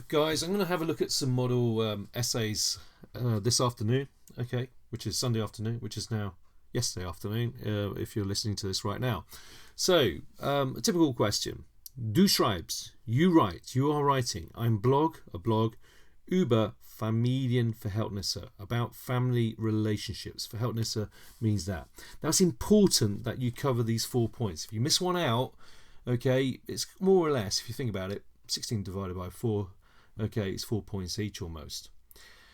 guys, I'm going to have a look at some model essays this afternoon, okay, which is Sunday afternoon, which is now yesterday afternoon, if you're listening to this right now. So, a typical question. Du schreibst, you write, you are writing, a blog über Familienverhältnisse, about family relationships. Verhältnisse means that. Now, it's important that you cover these 4 points. If you miss one out, okay, it's more or less, if you think about it, 16 divided by 4, okay, it's 4 points each almost.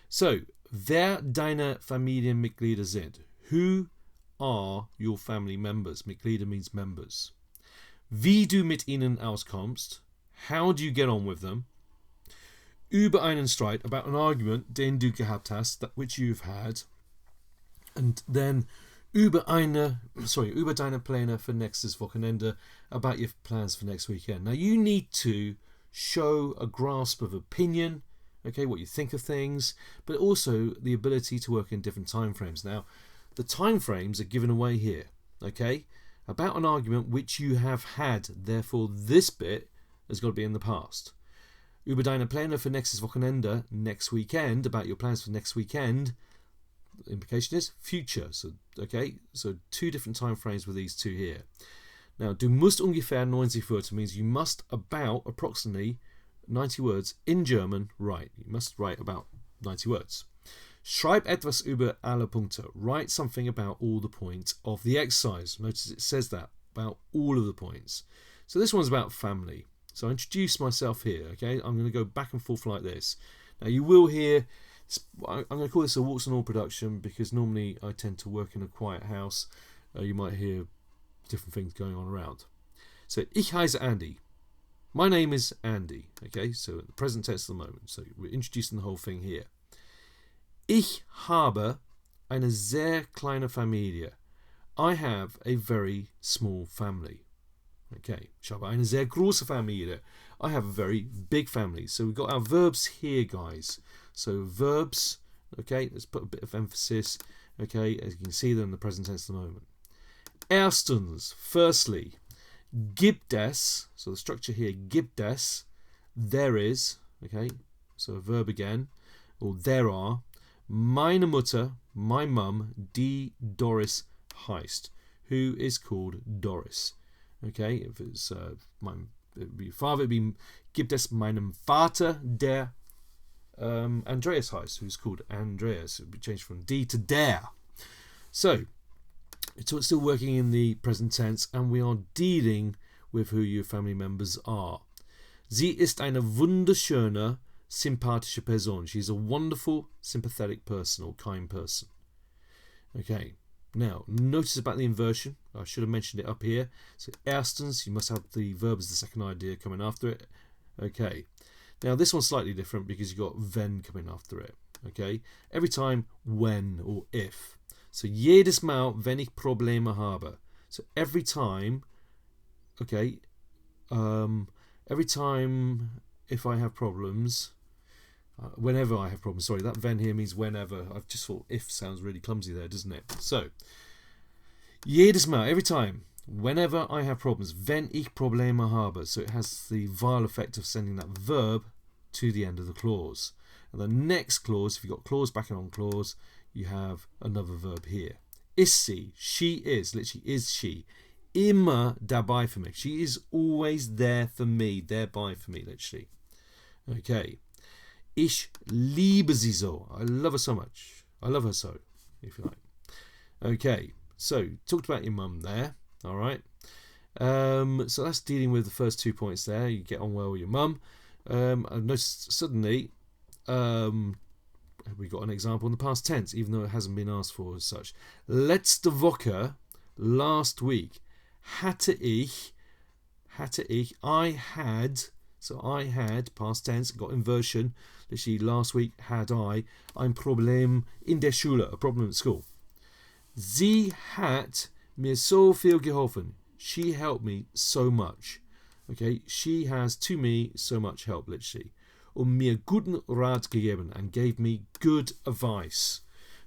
So, wer deine Familienmitglieder sind. Who are your family members? Mitglieder means members. Wie du mit ihnen auskommst. How do you get on with them? Über einen Streit, about an argument, den du gehabt hast, that which you've had. And then über deine Pläne für nächstes Wochenende, about your plans for next weekend. Now you need to show a grasp of opinion, okay, what you think of things, but also the ability to work in different time frames. Now, the time frames are given away here, okay, about an argument which you have had, therefore this bit has got to be in the past. Über deine Pläne für nächstes Wochenende, next weekend, about your plans for next weekend, the implication is future, so okay, so 2 different time frames with these 2 here. Now, du musst ungefähr 90 Wörter means you must about approximately 90 words in German write. You must write about 90 words. Schreib etwas über alle Punkte. Write something about all the points of the exercise. Notice it says that, about all of the points. So this one's about family. So I introduce myself here, okay? I'm going to go back and forth like this. Now you will hear, I'm going to call this a warts and all production because normally I tend to work in a quiet house. You might hear different things going on around. So, ich heiße Andy. My name is Andy, okay? So, at the present tense at the moment. So, we're introducing the whole thing here. Ich habe eine sehr kleine Familie. I have a very small family. Okay, ich habe eine sehr große Familie. I have a very big family. So, we've got our verbs here, guys. So, verbs, okay, let's put a bit of emphasis, okay, as you can see them in the present tense at the moment. Erstens, firstly, gibt es, so the structure here, gibt es, there is, okay, so a verb again, or there are, meine Mutter, my mum, die Doris heißt, who is called Doris. Okay, if it's it'd be father, it'd be gibt es meinem Vater, der Andreas heißt, who's called Andreas. It would be changed from die to der. So, it's still working in the present tense, and we are dealing with who your family members are. Sie ist eine wunderschöne, sympathische Person. She's a wonderful, sympathetic person or kind person. Okay, now notice about the inversion. I should have mentioned it up here. So erstens, you must have the verb as the second idea coming after it. Okay, now this one's slightly different because you've got wenn coming after it. Okay, every time when or if. So jedes Mal, wenn ich Probleme habe. So every time, okay, every time if I have problems, whenever I have problems, sorry, that wenn here means whenever. I've just thought if sounds really clumsy there, doesn't it? So, jedes Mal, every time, whenever I have problems, wenn ich Probleme habe. So it has the vile effect of sending that verb to the end of the clause. And the next clause, if you've got clause backing on clause, you have another verb here. Ist sie, she is, literally is she, immer dabei für mich. She is always there for me, thereby for me, literally. Okay. Ich liebe sie so. I love her so much. I love her so, if you like. Okay, so talked about your mum there, all right. So that's dealing with the first 2 points there. You get on well with your mum. I've noticed suddenly we got an example in the past tense, even though it hasn't been asked for as such. Letzte Woche, last week, hatte ich, I had, so I had, past tense, got inversion, literally last week had I, ein Problem in der Schule, a problem at school. Sie hat mir so viel geholfen. She helped me so much. Okay, she has to me so much help, literally. Mir guten Rat gegeben, and gave me good advice.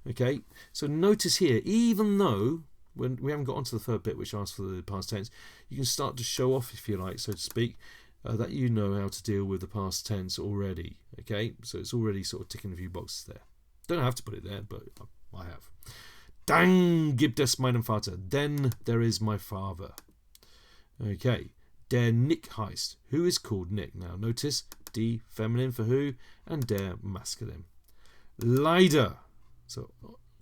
Okay, so notice here, even though when we haven't got onto the third bit which asks for the past tense, you can start to show off, if you like, so to speak, that you know how to deal with the past tense already. Okay, so it's already sort of ticking a few boxes there. Don't have to put it there, but I have. Dann gibt es meinen Vater. Then there is my father. Okay, der Nick heißt. Who is called Nick? Now notice die feminine for who and der masculine. Leider. So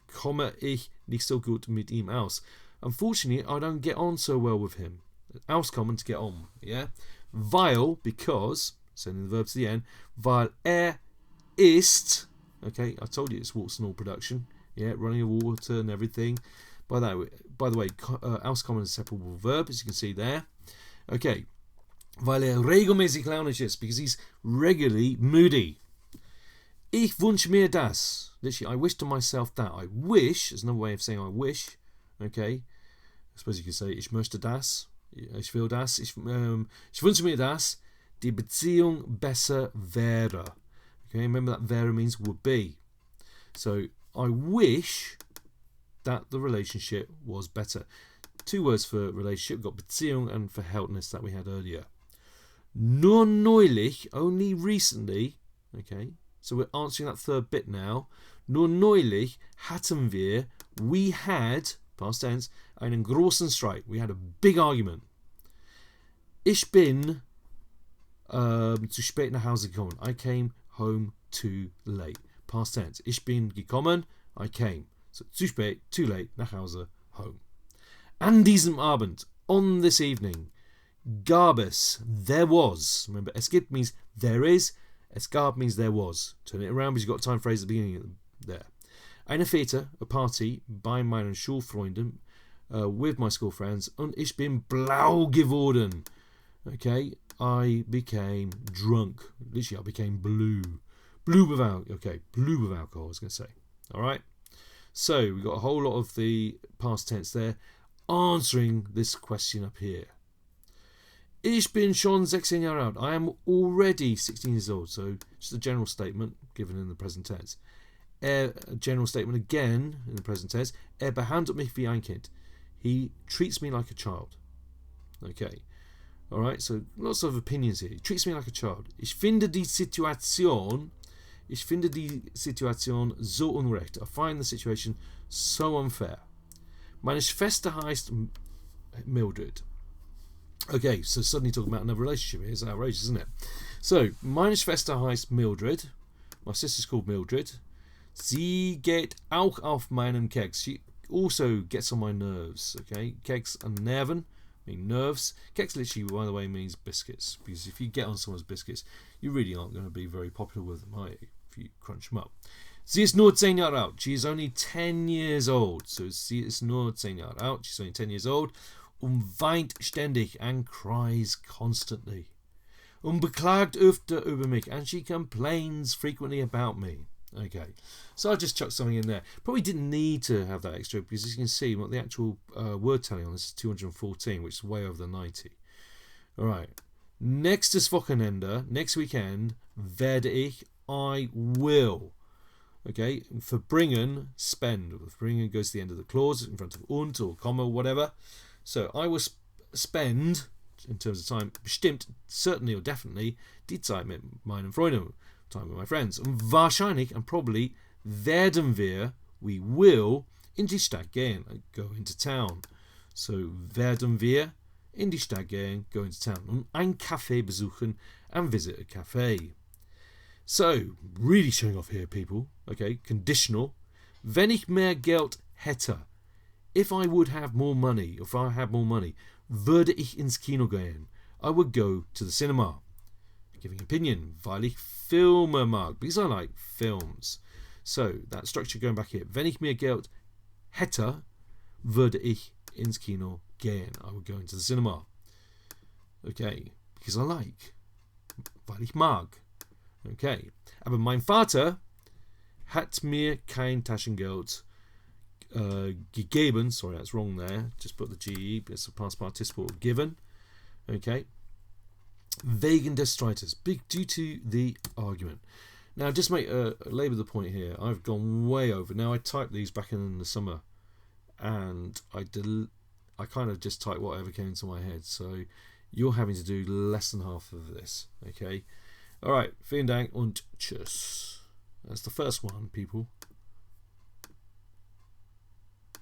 komme ich nicht so gut mit ihm aus. Unfortunately, I don't get on so well with him. Auskommen, to get on, yeah? Weil, because, sending the verb to the end, weil ist, okay, I told you it's Waltz and all production, yeah, running of water and everything. By the way, auskommen is a separable verb, as you can see there. Okay, weil regelmäßig launisch ist, because he's regularly moody. Ich wünsche mir das. Literally, I wish to myself that. I wish is another way of saying I wish. Okay, I suppose you could say ich möchte das. Ich will das. Ich wünsche mir das. Die Beziehung besser wäre. Okay, remember that wäre means would be. So I wish that the relationship was better. Two words for relationship. We've got Beziehung and Verhältnis that we had earlier. Nur neulich, only recently. Okay, so we're answering that third bit now. Nur neulich hatten wir, we had, past tense, einen großen Streit. We had a big argument. Ich bin zu spät nach Hause gekommen. I came home too late. Past tense. Ich bin gekommen. I came. So zu spät, too late, nach Hause, home. An diesem Abend, on this evening, gab es, there was. Remember, es gibt means there is. Es gab means there was. Turn it around because you've got a time phrase at the beginning there. Eine Fete, a party, bei meinen Schulfreunden, with my school friends, und ich bin blau geworden. Okay, I became drunk. Literally, I became blue. Blue with alcohol, I was going to say. All right. So we've got a whole lot of the past tense there, answering this question up here. Ich bin schon 16 Jahre alt. I am already 16 years old. So just a general statement given in the present tense. A general statement again in the present tense. Behandelt mich wie ein Kind. He treats me like a child. Okay. Alright, so lots of opinions here. He treats me like a child. Ich finde die Situation so unrecht. I find the situation so unfair. Meine Schwester heißt Mildred. Okay, so suddenly talking about another relationship here. It's outrageous, isn't it? So, meine Schwester heißt Mildred. My sister's called Mildred. Sie geht auch auf meinen Keks. She also gets on my nerves. Okay, Keks and Nerven mean nerves. Keks literally, by the way, means biscuits. Because if you get on someone's biscuits, you really aren't going to be very popular with them, are you? If you crunch them up. Sie ist nur 10 Jahre alt. She is only 10 years old. So, sie ist nur 10 Jahre alt. She's only 10 years old. Weint ständig and cries constantly. Beklagt öfter über mich, and she complains frequently about me. Okay, so I just chucked something in there. Probably didn't need to have that extra because as you can see, what the actual word tally on this is 214, which is way over the 90. All right, nächstes Wochenende, next weekend, werde ich, I will. Okay, verbringen, spend. Verbringen goes to the end of the clause in front of und or comma, whatever. So I will spend, in terms of time, bestimmt, certainly or definitely, die Zeit mit meinen Freunden, time with my friends. Und wahrscheinlich, and probably, werden wir, we will, in die Stadt gehen, go into town. So werden wir in die Stadt gehen, go into town. Und ein Café besuchen and visit a cafe. So, really showing off here, people. Okay, conditional. Wenn ich mehr Geld hätte, if I would have more money, if I had more money, würde ich ins Kino gehen. I would go to the cinema. Giving opinion, weil ich Filme mag, because I like films. So, that structure going back here. Wenn ich mehr Geld hätte, würde ich ins Kino gehen. I would go into the cinema. Okay, because I like. Weil ich mag. Okay, aber mein Vater hat mir kein Taschengeld gegeben. Sorry, that's wrong there. Just put the GE. It's a past participle given. Okay. Wegen des Streites. Due to the argument. Now, just make labour the point here. I've gone way over. Now, I typed these back in the summer, and I kind of just typed whatever came into my head. So, you're having to do less than half of this. Okay. All right. Vielen Dank und tschüss. That's the first one, people.